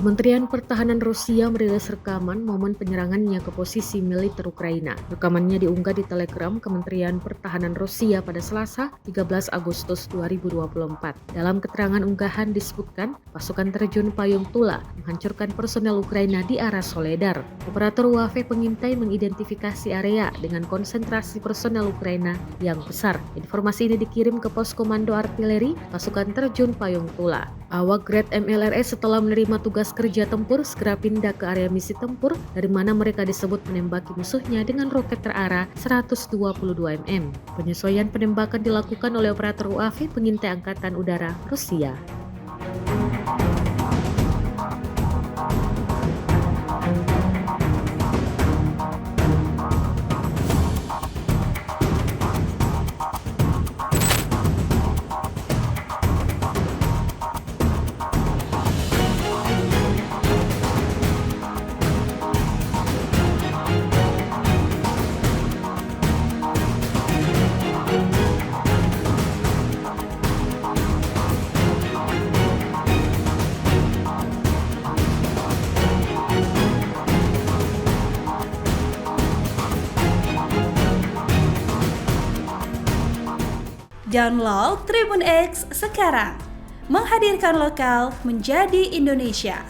Kementerian Pertahanan Rusia merilis rekaman momen penyerangannya ke posisi militer Ukraina. Rekamannya diunggah di Telegram Kementerian Pertahanan Rusia pada Selasa, 13 Agustus 2024. Dalam keterangan unggahan disebutkan, pasukan terjun payung Tula menghancurkan personel Ukraina di arah Soledar. Operator UAV pengintai mengidentifikasi area dengan konsentrasi personel Ukraina yang besar. Informasi ini dikirim ke pos komando artileri pasukan terjun payung Tula. Awak Grad MLRS setelah menerima tugas kerja tempur segera pindah ke area misi tempur dari mana mereka disebut menembaki musuhnya dengan roket terarah 122 mm. Penyesuaian penembakan dilakukan oleh operator UAV pengintai Angkatan Udara Rusia. Download Tribun X sekarang, menghadirkan lokal menjadi Indonesia.